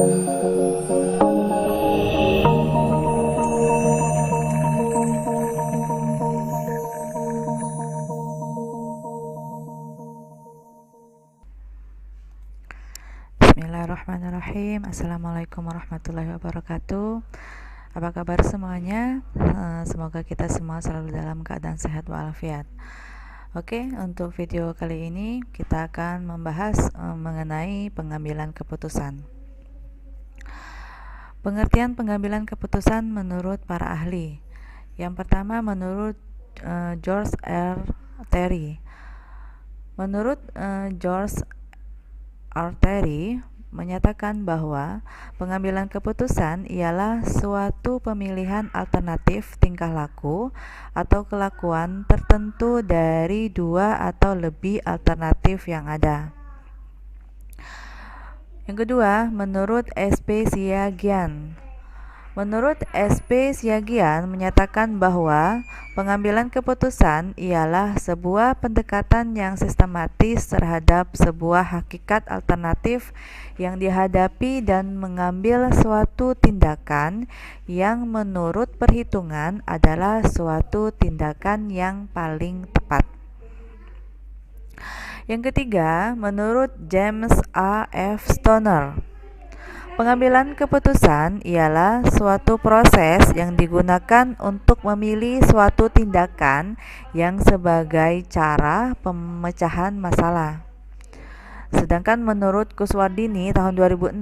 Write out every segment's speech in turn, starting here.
Bismillahirrahmanirrahim. Assalamualaikum warahmatullahi wabarakatuh. Apa kabar semuanya? Semoga kita semua selalu dalam keadaan sehat walafiat. Oke, untuk video kali ini kita akan membahas mengenai pengambilan keputusan. Pengertian pengambilan keputusan menurut para ahli. Yang pertama menurut George R. Terry. Menurut George R. Terry menyatakan bahwa pengambilan keputusan ialah suatu pemilihan alternatif tingkah laku atau kelakuan tertentu dari dua atau lebih alternatif yang ada. Yang kedua, menurut S.P. Siagian. Menurut S.P. Siagian menyatakan bahwa pengambilan keputusan ialah sebuah pendekatan yang sistematis terhadap sebuah hakikat alternatif yang dihadapi dan mengambil suatu tindakan yang menurut perhitungan adalah suatu tindakan yang paling tepat. Yang ketiga, menurut James A. F. Stoner, pengambilan keputusan ialah suatu proses yang digunakan untuk memilih suatu tindakan yang sebagai cara pemecahan masalah. Sedangkan menurut Kuswardini tahun 2006,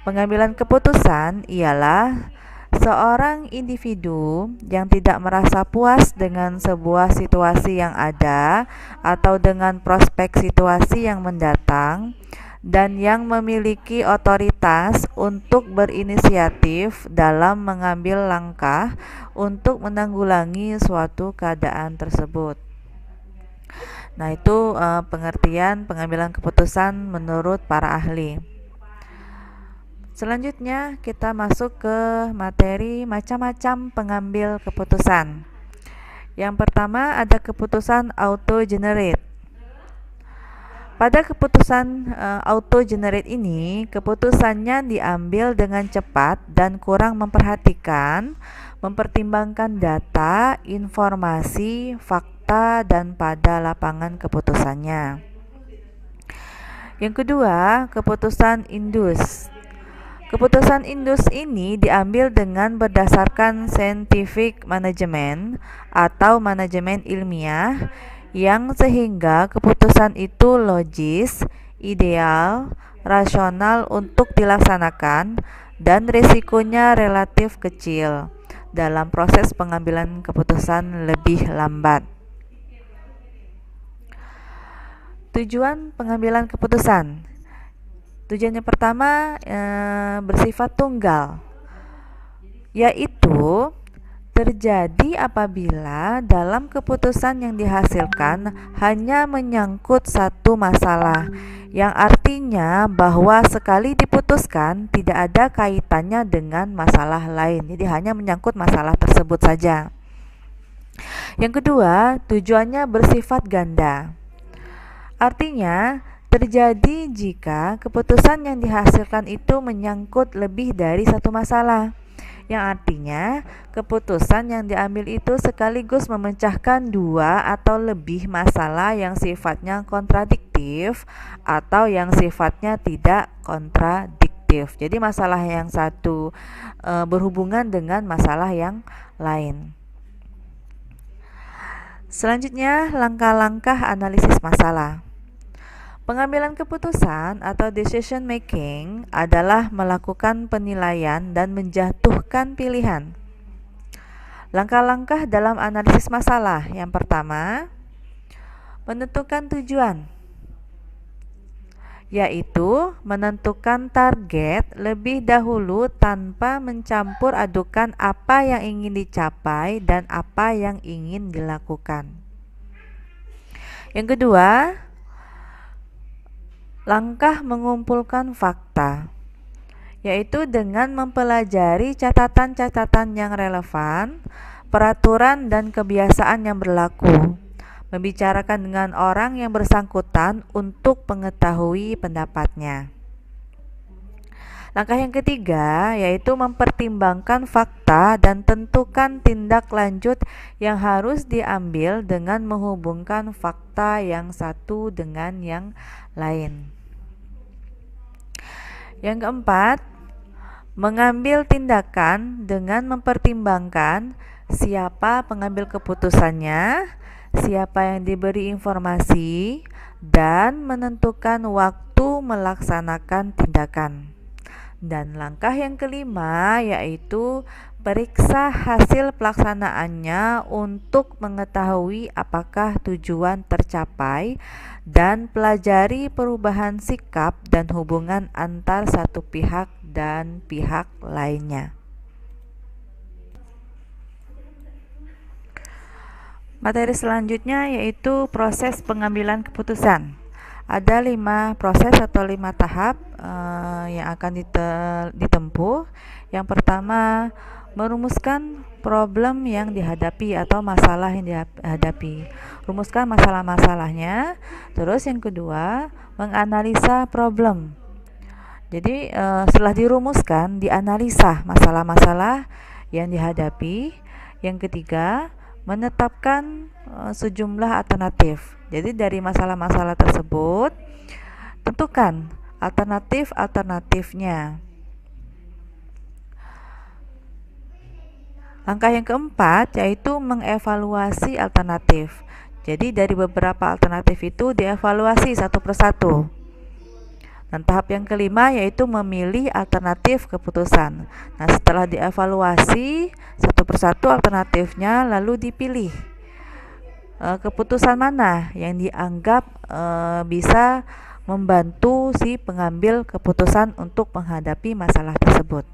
pengambilan keputusan ialah seorang individu yang tidak merasa puas dengan sebuah situasi yang ada atau dengan prospek situasi yang mendatang, dan yang memiliki otoritas untuk berinisiatif dalam mengambil langkah untuk menanggulangi suatu keadaan tersebut. Nah, itu pengertian pengambilan keputusan menurut para ahli. Selanjutnya kita masuk ke materi macam-macam pengambil keputusan. Yang pertama ada keputusan auto-generate. Pada keputusan auto-generate ini, keputusannya diambil dengan cepat dan kurang mempertimbangkan data, informasi, fakta, dan pada lapangan keputusannya. Yang kedua, keputusan indus. Keputusan indus ini diambil dengan berdasarkan scientific management atau manajemen ilmiah, yang sehingga keputusan itu logis, ideal, rasional untuk dilaksanakan, dan risikonya relatif kecil dalam proses pengambilan keputusan lebih lambat. Tujuan pengambilan keputusan. Tujuannya pertama bersifat tunggal, yaitu terjadi apabila dalam keputusan yang dihasilkan hanya menyangkut satu masalah, yang artinya bahwa sekali diputuskan tidak ada kaitannya dengan masalah lain. Jadi hanya menyangkut masalah tersebut saja. Yang kedua, tujuannya bersifat ganda. Artinya terjadi jika keputusan yang dihasilkan itu menyangkut lebih dari satu masalah, yang artinya keputusan yang diambil itu sekaligus memecahkan dua atau lebih masalah yang sifatnya kontradiktif atau yang sifatnya tidak kontradiktif. Jadi masalah yang satu berhubungan dengan masalah yang lain. Selanjutnya, langkah-langkah analisis masalah. Pengambilan keputusan atau decision making adalah melakukan penilaian dan menjatuhkan pilihan. Langkah-langkah dalam analisis masalah. Yang pertama, menentukan tujuan, yaitu menentukan target lebih dahulu tanpa mencampur adukan apa yang ingin dicapai dan apa yang ingin dilakukan. Yang kedua, langkah mengumpulkan fakta, yaitu dengan mempelajari catatan-catatan yang relevan, peraturan dan kebiasaan yang berlaku, membicarakan dengan orang yang bersangkutan untuk mengetahui pendapatnya. Langkah yang ketiga yaitu mempertimbangkan fakta dan tentukan tindak lanjut yang harus diambil dengan menghubungkan fakta yang satu dengan yang lain. Yang keempat, mengambil tindakan dengan mempertimbangkan siapa pengambil keputusannya, siapa yang diberi informasi, dan menentukan waktu melaksanakan tindakan. Dan langkah yang kelima yaitu periksa hasil pelaksanaannya untuk mengetahui apakah tujuan tercapai dan pelajari perubahan sikap dan hubungan antar satu pihak dan pihak lainnya. Materi selanjutnya yaitu proses pengambilan keputusan. Ada 5 proses atau 5 tahap yang akan ditempuh. Yang pertama, merumuskan problem yang dihadapi atau masalah yang dihadapi. Rumuskan masalah-masalahnya. Terus yang kedua, menganalisa problem. Jadi setelah dirumuskan, dianalisa masalah-masalah yang dihadapi. Yang ketiga, menetapkan sejumlah alternatif. Jadi dari masalah-masalah tersebut, tentukan alternatif-alternatifnya. Langkah yang keempat yaitu mengevaluasi alternatif. Jadi dari beberapa alternatif itu dievaluasi satu persatu. Dan tahap yang kelima yaitu memilih alternatif keputusan. Nah, setelah dievaluasi satu persatu alternatifnya, lalu dipilih keputusan mana yang dianggap bisa membantu si pengambil keputusan untuk menghadapi masalah tersebut.